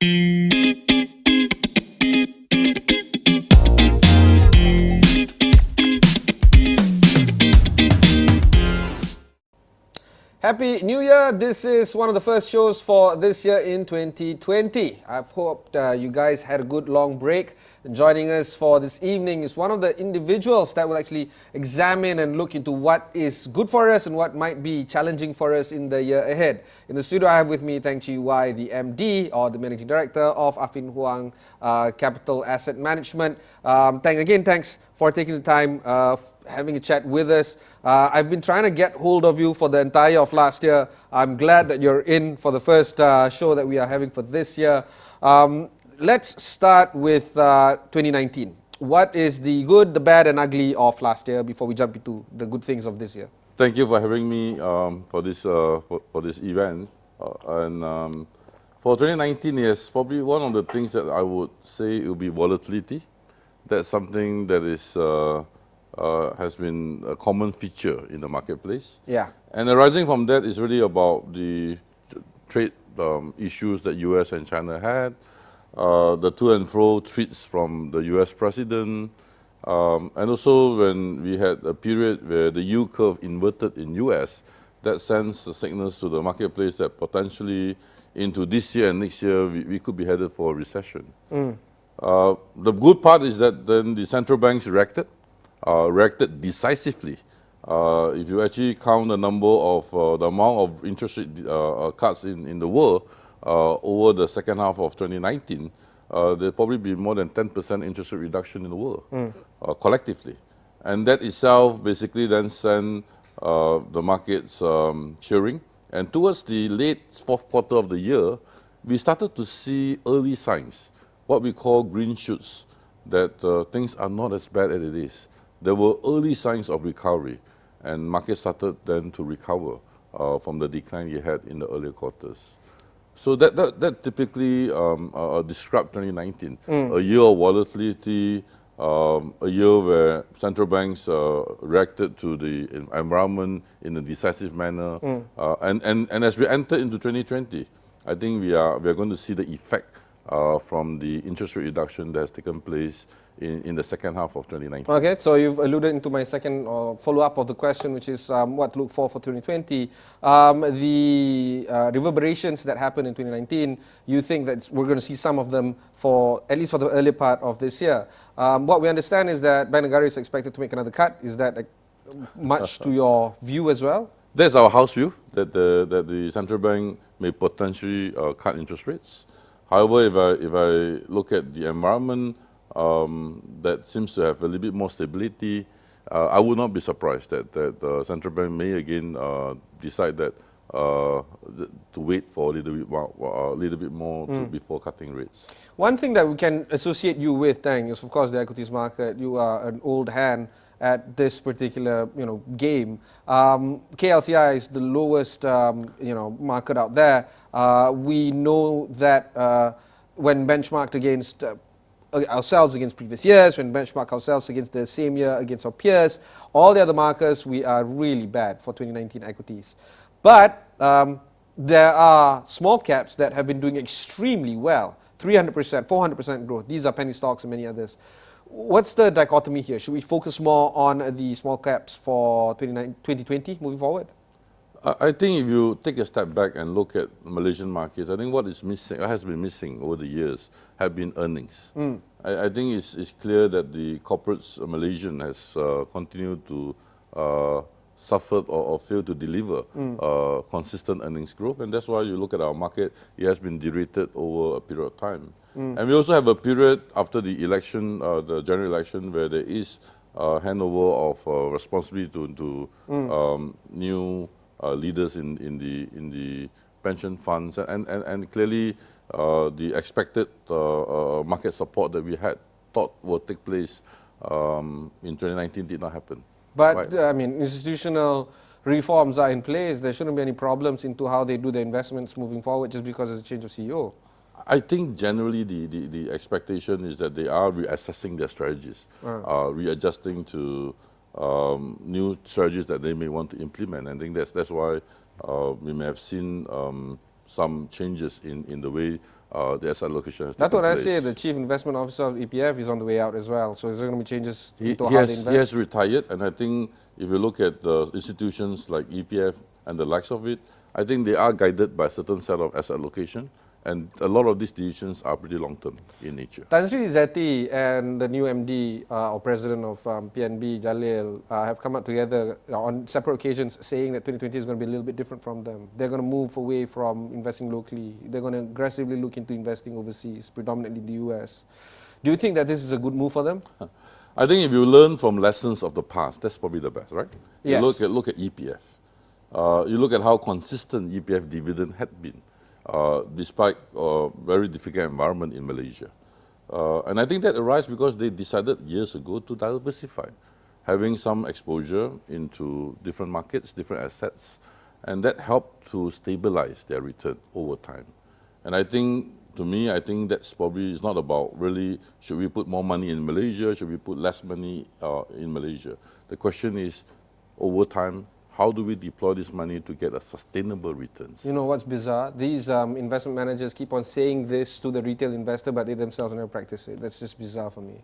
Happy New Year! This is one of the first shows for this year in 2020. I've hoped you guys had a good long break. Joining us for this evening is one of the individuals that will actually examine and look into what is good for us and what might be challenging for us in the year ahead. In the studio I have with me Teng Chee Wai, the MD or the Managing Director of Affin Hwang Asset Management. Teng, again, thanks for taking the time having a chat with us. I've been trying to get hold of you for the entire of last year. I'm glad that you're in for the first show that we are having for this year. Let's start with 2019. What is the good, the bad and ugly of last year before we jump into the good things of this year? Thank you for having me for this event. For 2019, yes, probably one of the things that I would say will be volatility. That's something that is has been a common feature in the marketplace. Yeah. And arising from that is really about the trade issues that US and China had, the to and fro tweets from the US president, and also when we had a period where the yield curve inverted in US, that sends the signals to the marketplace that potentially into this year and next year we could be headed for a recession. The good part is that then the central banks reacted decisively. If you actually count the number of the amount of interest rate cuts in the world over the second half of 2019, there'll probably be more than 10% interest rate reduction in the world collectively. And that itself basically then sent the markets cheering. And towards the late fourth quarter of the year, we started to see early signs, what we call green shoots, that things are not as bad as it is. There were early signs of recovery, and markets started then to recover from the decline you had in the earlier quarters. So that typically described 2019, a year of volatility, a year where central banks reacted to the environment in a decisive manner, and as we enter into 2020, I think we are going to see the effect from the interest rate reduction that has taken place in the second half of 2019. Okay, so you've alluded into my second follow-up of the question, which is what to look for 2020. The reverberations that happened in 2019, you think that we're going to see some of them for, at least for the early part of this year. What we understand is that Bank Negara is expected to make another cut. Is that much to your view as well? That's our house view, that the central bank may potentially cut interest rates. However, if I look at the environment, that seems to have a little bit more stability, I would not be surprised that the central bank may again decide that to wait for a little bit more before cutting rates. One thing that we can associate you with, Teng, is of course the equities market. You are an old hand at this particular game. KLCI is the lowest market out there. We know that when benchmarked against ourselves against previous years, when benchmark ourselves against the same year against our peers, all the other markers, we are really bad for 2019 equities. But there are small caps that have been doing extremely well, 300%, 400% growth. These are penny stocks and many others. What's the dichotomy here? Should we focus more on the small caps for 2020 moving forward? I think if you take a step back and look at Malaysian markets, I think what is missing, has been missing over the years, have been earnings. I think it's clear that the corporates Malaysian has continued to suffer or fail to deliver consistent earnings growth, and that's why you look at our market, it has been derated over a period of time. And we also have a period after the election, the general election, where there is handover of responsibility to new leaders in the pension funds, and clearly the expected market support that we had thought would take place in 2019 did not happen. But right. I mean, institutional reforms are in place. There shouldn't be any problems into how they do their investments moving forward just because there's a change of CEO. I think generally the expectation is that they are reassessing their strategies, readjusting to new strategies that they may want to implement. I think that's why we may have seen some changes in the way the asset allocation has That's taken what I place. say. The chief investment officer of EPF is on the way out as well. So is there going to be changes He, to he, how has, they he invest? has retired, and I think if you look at the institutions like EPF and the likes of it, I think they are guided by a certain set of asset allocation, and a lot of these decisions are pretty long-term in nature. Tan Sri Zeti and the new MD or president of PNB, Jalil, have come out together on separate occasions saying that 2020 is going to be a little bit different from them. They're going to move away from investing locally. They're going to aggressively look into investing overseas, predominantly the US. Do you think that this is a good move for them? I think if you learn from lessons of the past, that's probably the best, right? You Yes. look at EPF. You look at how consistent EPF dividend had been, despite a very difficult environment in Malaysia. And I think that arises because they decided years ago to diversify, having some exposure into different markets, different assets, and that helped to stabilize their return over time. And I think, to me, I think that's probably, it's not about really, should we put more money in Malaysia, should we put less money in Malaysia? The question is, over time, how do we deploy this money to get a sustainable returns? You know what's bizarre? These investment managers keep on saying this to the retail investor, but they themselves never practice it. That's just bizarre for me.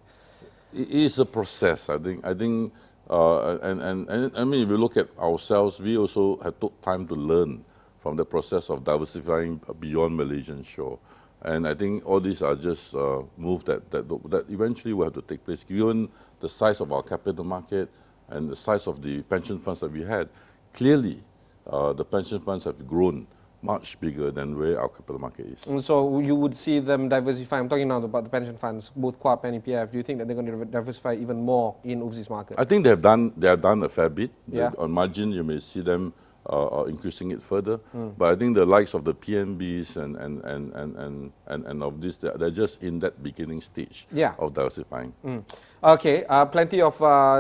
It is a process, I think. I mean, if you look at ourselves, we also had took time to learn from the process of diversifying beyond Malaysian shore. And I think all these are just moves that eventually will have to take place, given the size of our capital market and the size of the pension funds that we had. Clearly, the pension funds have grown much bigger than where our capital market is. And so you would see them diversify. I'm talking now about the pension funds, both QAP and EPF. Do you think that they're going to diversify even more in overseas market? I think they have done a fair bit. Yeah. On margin, you may see them increasing it further. But I think the likes of the PNBs and of this, they're just in that beginning stage of diversifying. Okay, plenty of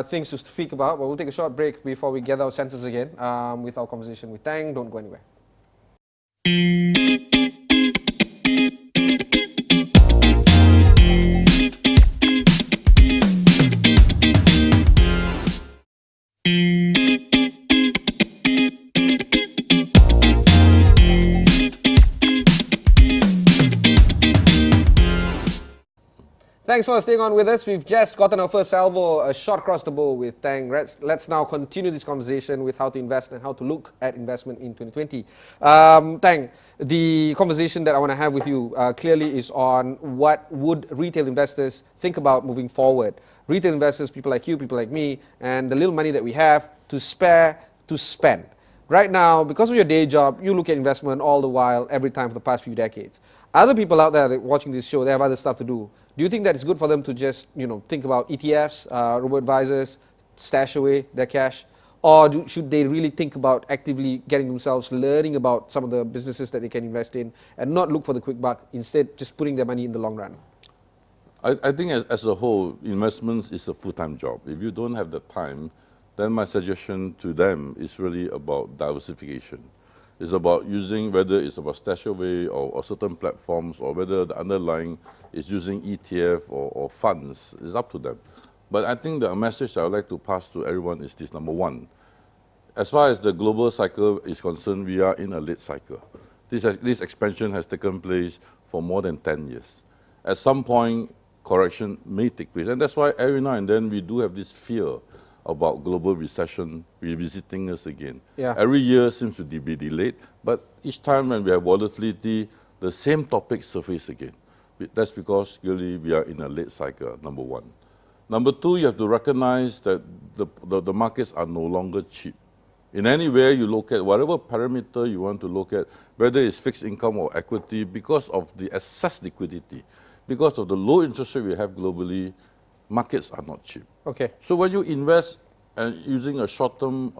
things to speak about, but we'll take a short break before we gather our senses again with our conversation with Teng. Don't go anywhere. Thanks for staying on with us. We've just gotten our first salvo, a shot across the bow with Teng. Let's now continue this conversation with how to invest and how to look at investment in 2020. Teng, the conversation that I want to have with you clearly is on what would retail investors think about moving forward. Retail investors, people like you, people like me, and the little money that we have to spare, to spend. Right now, because of your day job, you look at investment all the while, every time for the past few decades. Other people out there that watching this show, they have other stuff to do. Do you think that it's good for them to just, think about ETFs, robo-advisors, stash away their cash? Or should they really think about actively getting themselves learning about some of the businesses that they can invest in and not look for the quick buck, instead just putting their money in the long run? I think as a whole, investments is a full-time job. If you don't have the time, then my suggestion to them is really about diversification. It's about using, whether it's about stash away or certain platforms, or whether the underlying is using ETF or funds. It's up to them. But I think the message I would like to pass to everyone is this: number one, as far as the global cycle is concerned, we are in a late cycle. This expansion has taken place for more than 10 years. At some point, correction may take place. And that's why every now and then we do have this fear about global recession revisiting us again. Yeah. Every year seems to be delayed, but each time when we have volatility, the same topics surface again. That's because really we are in a late cycle, number one. Number two, you have to recognize that the markets are no longer cheap. In any way you look at, whatever parameter you want to look at, whether it's fixed income or equity, because of the excess liquidity, because of the low interest rate we have globally, markets are not cheap. Okay. So when you invest using a short-term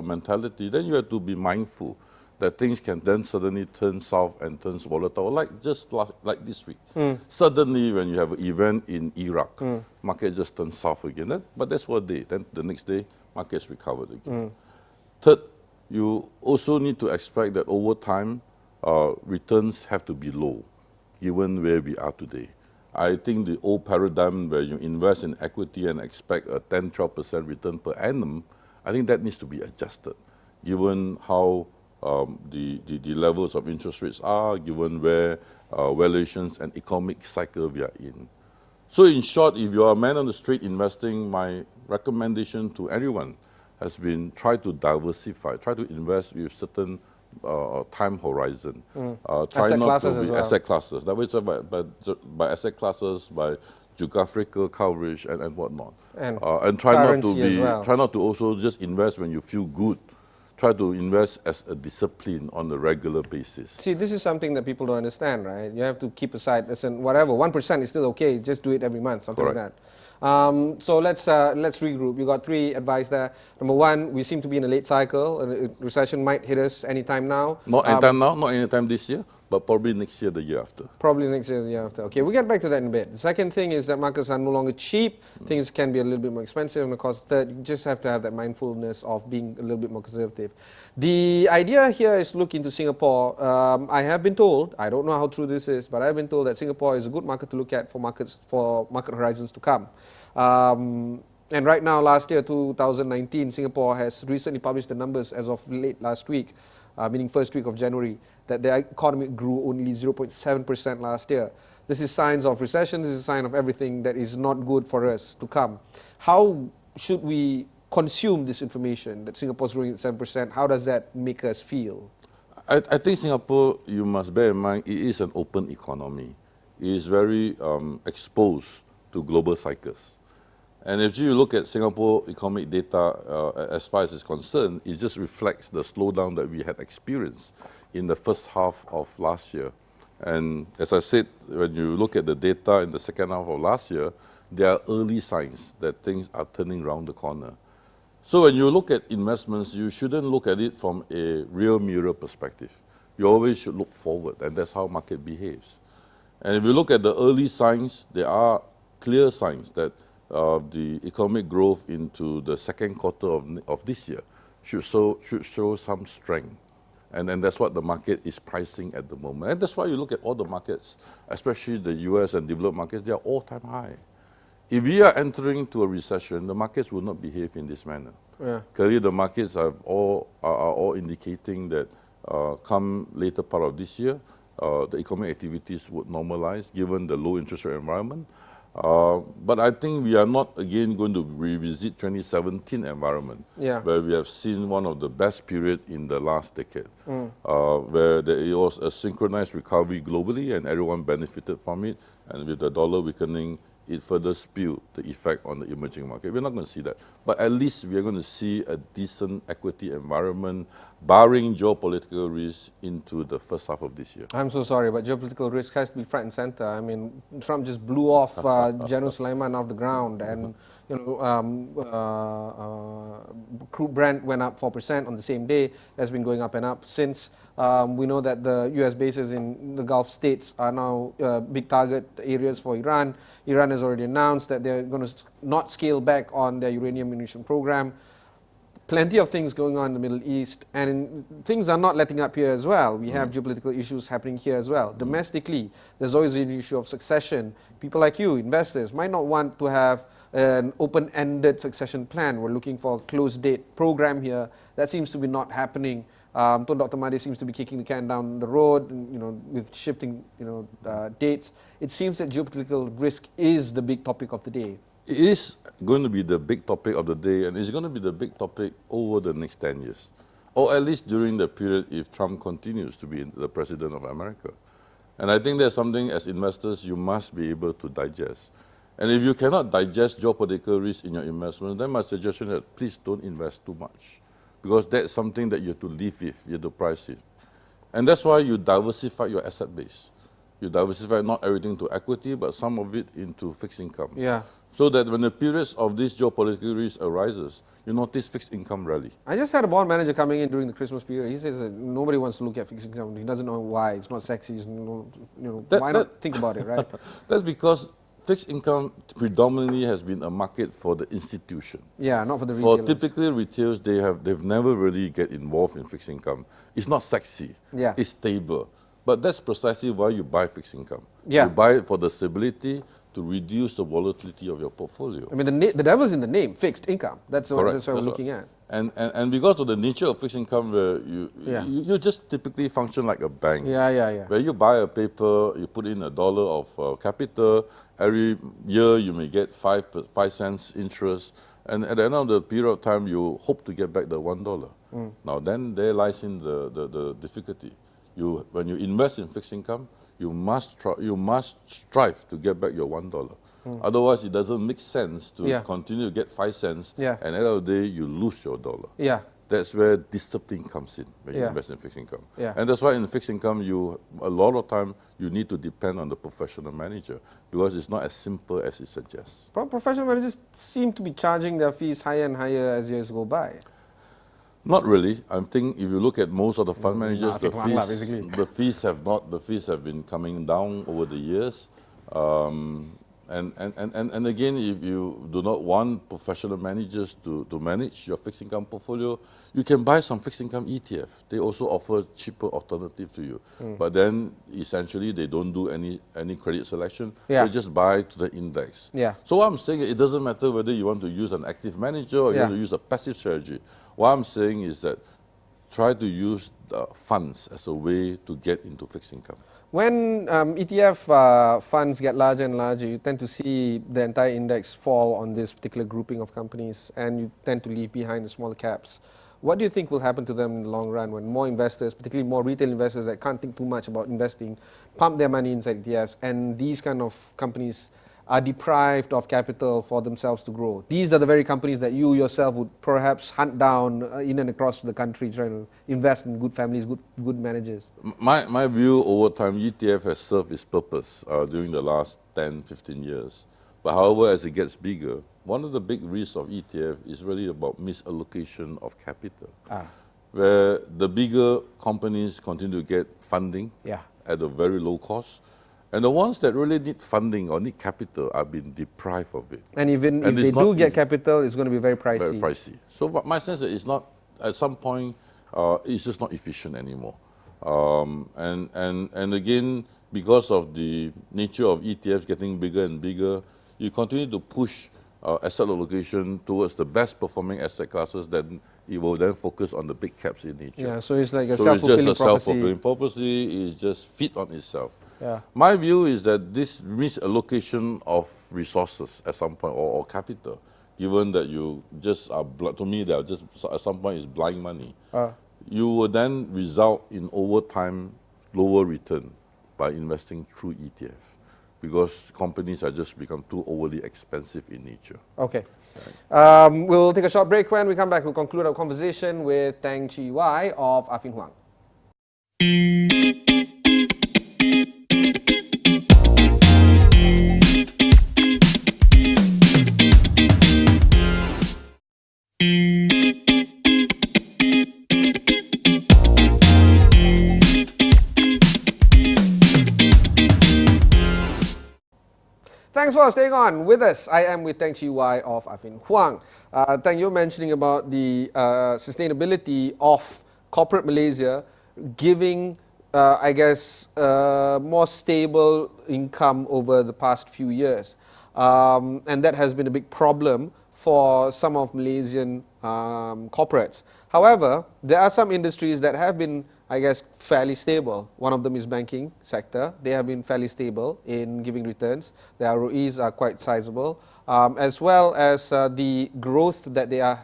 mentality, then you have to be mindful that things can then suddenly turn south and turn volatile, like this week. Suddenly, when you have an event in Iraq, market just turns south again. But that's one day. Then the next day, markets recovered again. Third, you also need to expect that over time, returns have to be low, given where we are today. I think the old paradigm where you invest in equity and expect a 10-12% return per annum, I think that needs to be adjusted, given how the levels of interest rates are, given where valuations and economic cycle we are in. So in short, if you are a man on the street investing, my recommendation to everyone has been try to diversify, try to invest with certain time horizon. Try Asset not classes to as be well. asset classes. That was by asset classes, by geographical coverage and whatnot. And try not to currency as be well. try not to also just invest when you feel good. Try to invest as a discipline on a regular basis. See, this is something that people don't understand, right? You have to keep aside, listen, whatever, 1% is still okay, just do it every month, something like that. So let's regroup. You got three advice there. Number one, we seem to be in a late cycle. A recession might hit us anytime now. Not anytime now, not anytime this year, but probably next year, the year after. Probably next year, the year after. Okay, we'll get back to that in a bit. The second thing is that markets are no longer cheap. Things can be a little bit more expensive. And of course, third, you just have to have that mindfulness of being a little bit more conservative. The idea here is look into Singapore. I have been told, I don't know how true this is, but I've been told that Singapore is a good market to look at for market horizons to come. And right now, last year, 2019, Singapore has recently published the numbers as of late last week, meaning first week of January, that the economy grew only 0.7% last year. This is signs of recession. This is a sign of everything that is not good for us to come. How should we consume this information that Singapore is growing at 7%? How does that make us feel? I think Singapore, you must bear in mind, it is an open economy. It is very exposed to global cycles. And if you look at Singapore economic data, as far as it's concerned, it just reflects the slowdown that we had experienced in the first half of last year. And as I said, when you look at the data in the second half of last year, there are early signs that things are turning around the corner. So when you look at investments, you shouldn't look at it from a rear mirror perspective. You always should look forward, and that's how market behaves. And if you look at the early signs, there are clear signs that the economic growth into the second quarter of this year should show some strength. And that's what the market is pricing at the moment. And that's why you look at all the markets, especially the US and developed markets, they are all-time high. If we are entering to a recession, the markets will not behave in this manner. Yeah. Clearly, the markets are all indicating that come later part of this year, the economic activities would normalize given the low interest rate environment. But I think we are not again going to revisit 2017 environment, where we have seen one of the best period in the last decade, where there was a synchronized recovery globally and everyone benefited from it. And with the dollar weakening, it further spewed the effect on the emerging market. We're not going to see that. But at least we are going to see a decent equity environment, barring geopolitical risk into the first half of this year. I'm so sorry, but geopolitical risk has to be front and center. I mean, Trump just blew off General Sulaiman off the ground, and crude Brent went up 4% on the same day. That's been going up and up since. We know that the US bases in the Gulf states are now big target areas for Iran. Iran has already announced that they're going to not scale back on their uranium munition program. Plenty of things going on in the Middle East, and things are not letting up here as well. We have geopolitical issues happening here as well. Domestically, there's always an issue of succession. People like you, investors, might not want to have an open-ended succession plan. We're looking for a closed date program here. That seems to be not happening. Dr. Mahdi seems to be kicking the can down the road, with shifting, dates. It seems that geopolitical risk is the big topic of the day. It is going to be the big topic of the day, and it's going to be the big topic over the next 10 years, or at least during the period if Trump continues to be the president of America. And I think that's something as investors you must be able to digest. And if you cannot digest geopolitical risk in your investment, then my suggestion is please don't invest too much, because that's something that you have to live with, you have to price it. And that's why you diversify your asset base. You diversify not everything to equity, but some of it into fixed income. Yeah. So that when the periods of this geopolitical risk arises, you notice fixed income rally. I just had a bond manager coming in during the Christmas period. He says that nobody wants to look at fixed income. He doesn't know why. It's not sexy. Why not think about it, right? That's because fixed income predominantly has been a market for the institution. Yeah, not for the retailers. For typically retailers, they've never really get involved in fixed income. It's not sexy. Yeah. It's stable. But that's precisely why you buy fixed income. Yeah. You buy it for the stability, to reduce the volatility of your portfolio. I mean, the devil's in the name, fixed income. That's what we're looking at. And because of the nature of fixed income, where you just typically function like a bank. Where you buy a paper, you put in $1 of capital, every year you may get 5 cents interest, and at the end of the period of time, you hope to get back the $1. Now then there lies in the difficulty. When you invest in fixed income, you must strive to get back your $1. Otherwise, it doesn't make sense to continue to get 5 cents, and at the end of the day, you lose your dollar. That's where discipline comes in when you invest in fixed income. And that's why in fixed income, a lot of time, you need to depend on the professional manager, because it's not as simple as it suggests. Professional managers seem to be charging their fees higher and higher as years go by. Not really. I think if you look at most of the fund managers, the fees have been coming down over the years. And again, if you do not want professional managers to manage your fixed income portfolio, you can buy some fixed income ETF. They also offer cheaper alternative to you. But then essentially they don't do any credit selection. They just buy to the index. So what I'm saying, it doesn't matter whether you want to use an active manager or you want to use a passive strategy. What I'm saying is that try to use funds as a way to get into fixed income. When ETF funds get larger and larger, you tend to see the entire index fall on this particular grouping of companies, and you tend to leave behind the smaller caps. What do you think will happen to them in the long run when more investors, particularly more retail investors that can't think too much about investing, pump their money inside ETFs, and these kind of companies are deprived of capital for themselves to grow? These are the very companies that you yourself would perhaps hunt down in and across the country, trying to invest in good families, good managers. My view over time, ETF has served its purpose during the last 10, 15 years. But however, as it gets bigger, one of the big risks of ETF is really about misallocation of capital. Where the bigger companies continue to get funding at a very low cost, and the ones that really need funding or need capital are being deprived of it. And even if they do get capital, it's going to be very pricey. Very pricey. So my sense is it's not, at some point, it's just not efficient anymore. And again, because of the nature of ETFs getting bigger and bigger, you continue to push asset allocation towards the best performing asset classes, then it will then focus on the big caps in nature. So it's like a self-fulfilling prophecy. It's just a self-fulfilling prophecy, it's just feed on itself. My view is that this misallocation of resources at some point, or capital, given that you just are, to me, they are just, at some point, is blind money. You will then result in, over time, lower return by investing through ETF, because companies are just become too overly expensive in nature. Okay. We'll take a short break. When we come back, we'll conclude our conversation with Teng Chee Wai of Affin Hwang. Thanks for staying on with us. I am with Teng Chee Wai of Affin Hwang. Teng, you're mentioning about the sustainability of corporate Malaysia giving, I guess, more stable income over the past few years. And that has been a big problem for some of Malaysian corporates. However, there are some industries that have been, I guess, fairly stable. One of them is banking sector. They have been fairly stable in giving returns. The ROEs are quite sizable, as well as the growth that they are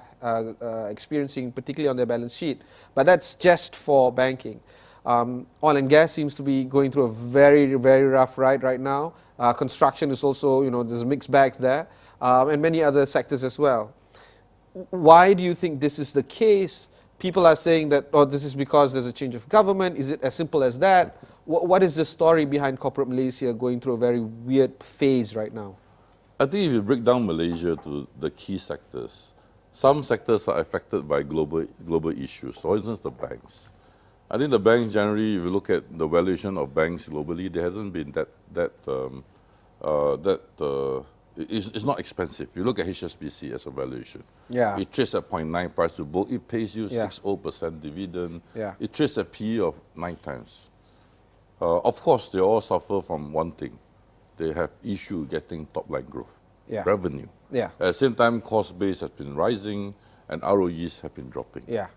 experiencing, particularly on their balance sheet. But that's just for banking. Oil and gas seems to be going through a very, very rough ride right now. Construction is also, there's mixed bags there, and many other sectors as well. Why do you think this is the case? People are saying that, this is because there's a change of government. Is it as simple as that? What is the story behind corporate Malaysia going through a very weird phase right now? I think if you break down Malaysia to the key sectors, some sectors are affected by global issues. For instance, the banks. I think the banks generally, if you look at the valuation of banks globally, there hasn't been it's not expensive. You look at HSBC as a valuation. It trades at 0.9 price to book. It pays you 60% dividend. It trades at PE of 9 times. Of course, they all suffer from one thing. They have issue getting top line growth, revenue. At the same time, cost base has been rising, and ROEs have been dropping. Yeah.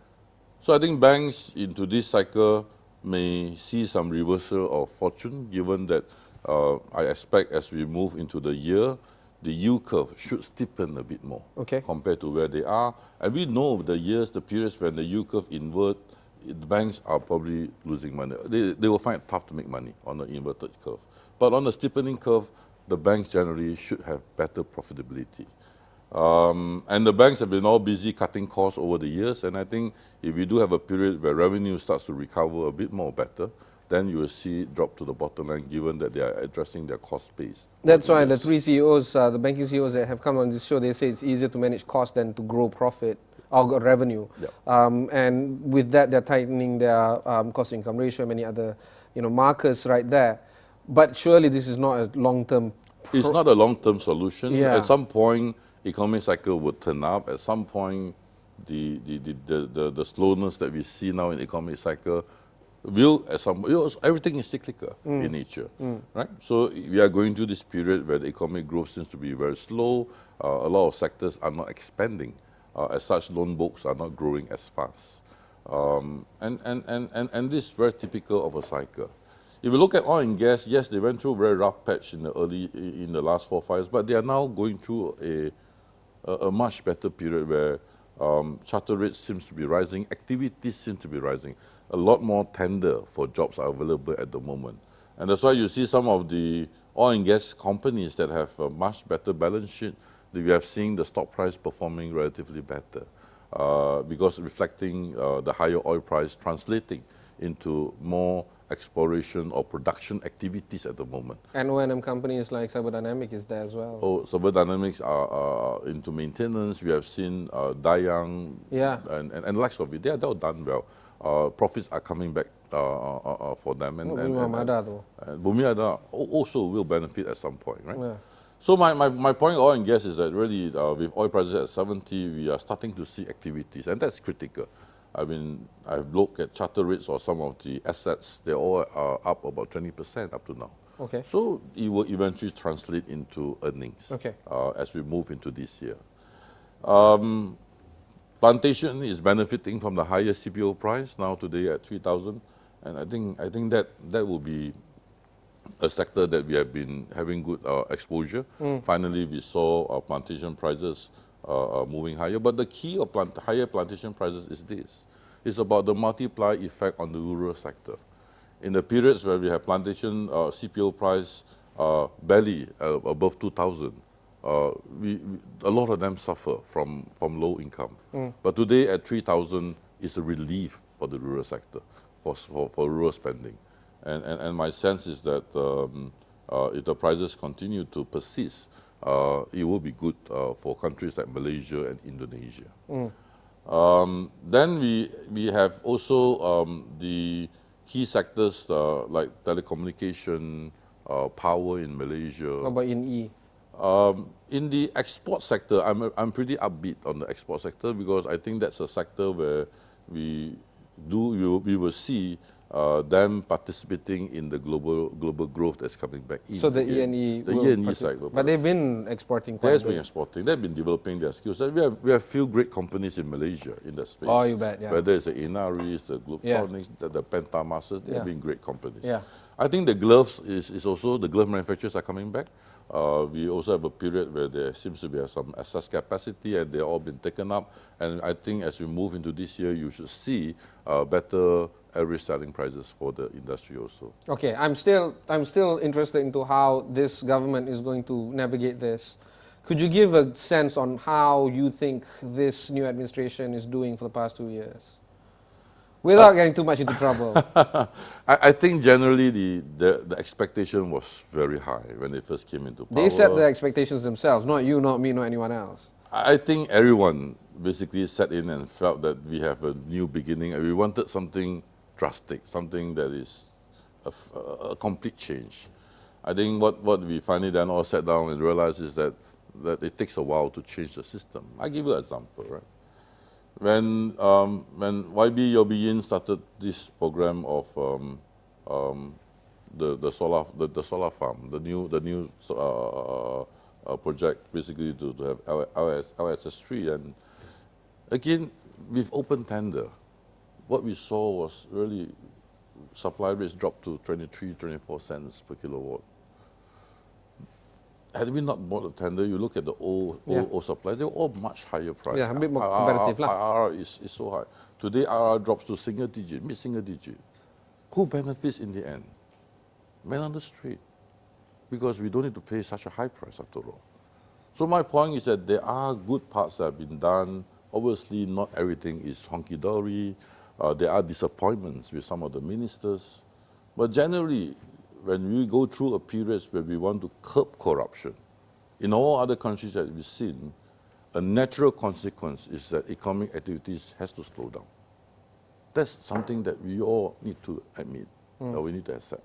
So I think banks into this cycle may see some reversal of fortune, given that I expect as we move into the year, the yield curve should steepen a bit more compared to where they are. And we know the periods when the yield curve invert, the banks are probably losing money. They will find it tough to make money on the inverted curve. But on the steepening curve, the banks generally should have better profitability. And the banks have been all busy cutting costs over the years, and I think if we do have a period where revenue starts to recover a bit more better, then you will see it drop to the bottom line, given that they are addressing their cost base. That's why the three CEOs, the banking CEOs that have come on this show, they say it's easier to manage cost than to grow profit or revenue. Yep. And with that, they're tightening their cost-income ratio, many other markers right there. But surely this is not a long-term. It's not a long-term solution. Yeah. At some point, economic cycle would turn up. At some point, the slowness that we see now in the economic cycle will, everything is cyclical in nature, right? So we are going through this period where the economic growth seems to be very slow. A lot of sectors are not expanding. As such, loan books are not growing as fast. And this is very typical of a cycle. If you look at oil and gas, yes, they went through a very rough patch in the last 4 or 5 years, but they are now going through a much better period where charter rates seems to be rising, activities seem to be rising. A lot more tender for jobs are available at the moment. And that's why you see some of the oil and gas companies that have a much better balance sheet, that we have seen the stock price performing relatively better because reflecting the higher oil price translating into more exploration or production activities at the moment. And O&M companies like Cyberdynamics is there as well. Oh, Cyberdynamics are into maintenance. We have seen Dayang and likes of it. They are all done well. Profits are coming back for them. And Bumi Ada also will benefit at some point, right? Yeah. So my point oil and gas is that really with oil prices at 70, we are starting to see activities, and that's critical. I mean, I've looked at charter rates or some of the assets, they're all up about 20% up to now. Okay. So it will eventually translate into earnings as we move into this year. Plantation is benefiting from the higher CPO price, now today at 3,000. And I think that will be a sector that we have been having good exposure. Finally, we saw plantation prices moving higher. But the key of higher plantation prices is this. It's about the multiplier effect on the rural sector. In the periods where we have plantation CPO price barely above 2,000, a lot of them suffer from low income. But today at 3,000 is a relief for the rural sector, for rural spending. And my sense is that if the prices continue to persist, it will be good for countries like Malaysia and Indonesia. Then we have also the key sectors like telecommunication, power in Malaysia. How about in E? In the export sector, I'm pretty upbeat on the export sector because I think that's a sector where we will see them participating in the global growth that's coming back in. So the E&E side. But they've been exporting quite a bit. They've been exporting. They've been developing their skills. We have few great companies in Malaysia in that space. Oh, you bet, yeah. Whether it's the Inaris, the Globetronics, the Pentamasters, they've been great companies. Yeah. I think the gloves is also, the glove manufacturers are coming back. We also have a period where there seems to be some excess capacity and they've all been taken up. And I think as we move into this year, you should see better average selling prices for the industry also. Okay, I'm still interested into how this government is going to navigate this. Could you give a sense on how you think this new administration is doing for the past 2 years? Without getting too much into trouble. I think generally the expectation was very high when they first came into power. They set the expectations themselves, not you, not me, not anyone else. I think everyone basically sat in and felt that we have a new beginning and we wanted something drastic, something that is a complete change. I think what we finally then all sat down and realized is that it takes a while to change the system. I'll give you an example, right? When YB Yobiyin started this program of the solar farm, the new project basically to have LSS3, and Again, with open tender, what we saw was really supply rates dropped to 23, 24 cents per kilowatt. Had we not bought a tender, you look at the old supply, they're all much higher price. Yeah, a bit more competitive. IRR is so high. Today, IRR drops to single digit, mid-single digit. Who benefits in the end? Men on the street. Because we don't need to pay such a high price after all. So my point is that there are good parts that have been done. Obviously, not everything is honky-dory. There are disappointments with some of the ministers. But generally, when we go through a period where we want to curb corruption, in all other countries that we've seen, a natural consequence is that economic activities has to slow down. That's something that we all need to admit, that we need to accept.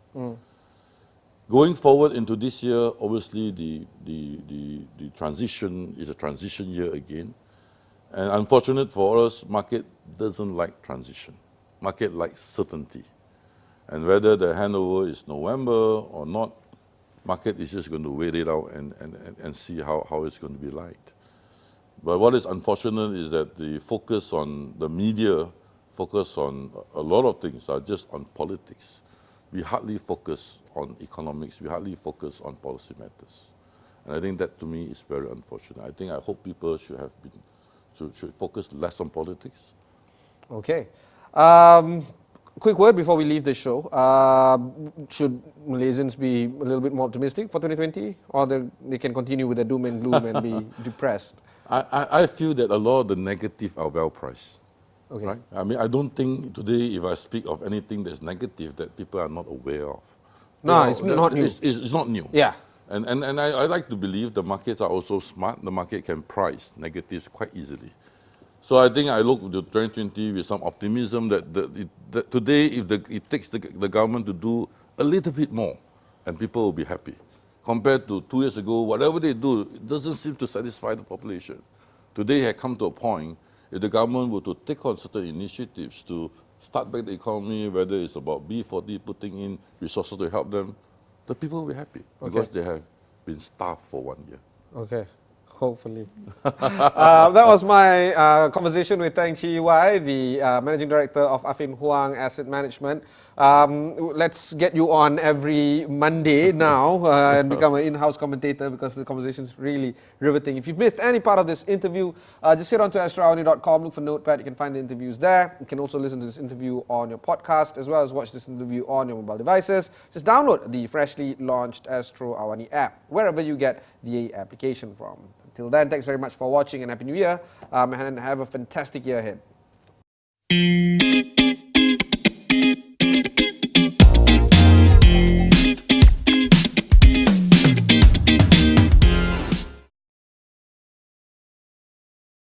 Going forward into this year, obviously the transition is a transition year again. And unfortunate for us, market doesn't like transition. Market likes certainty. And whether the handover is November or not, market is just going to wait it out and see how it's going to be liked. But what is unfortunate is that the focus on the media, focus on a lot of things are just on politics. We hardly focus on economics, we hardly focus on policy matters. And I think that to me is very unfortunate. I hope people should focus less on politics. Okay. Quick word before we leave the show. Should Malaysians be a little bit more optimistic for 2020? Or they can continue with the doom and gloom and be depressed? I feel that a lot of the negative are well priced. Okay. Right? I mean, I don't think today, if I speak of anything that's negative, that people are not aware of. No, it's not new. It's not new. Yeah. And I like to believe the markets are also smart. The market can price negatives quite easily. So I think I look to 2020 with some optimism that today, if it takes the government to do a little bit more, and people will be happy. Compared to 2 years ago, whatever they do, it doesn't seem to satisfy the population. Today it had come to a point, if the government were to take on certain initiatives to start back the economy, whether it's about B40 putting in resources to help them, the people will be happy because they have been starved for 1 year. Okay, hopefully. That was my conversation with Teng Chee Wai, the Managing Director of Affin Hwang Asset Management. Let's get you on every Monday now and become an in-house commentator because the conversation is really riveting. If you've missed any part of this interview, just head on to AstroAwani.com, look for Notepad, you can find the interviews there. You can also listen to this interview on your podcast as well as watch this interview on your mobile devices. Just download the freshly launched Astro AWANI app, wherever you get the application from. Until then, thanks very much for watching and Happy New Year, and have a fantastic year ahead.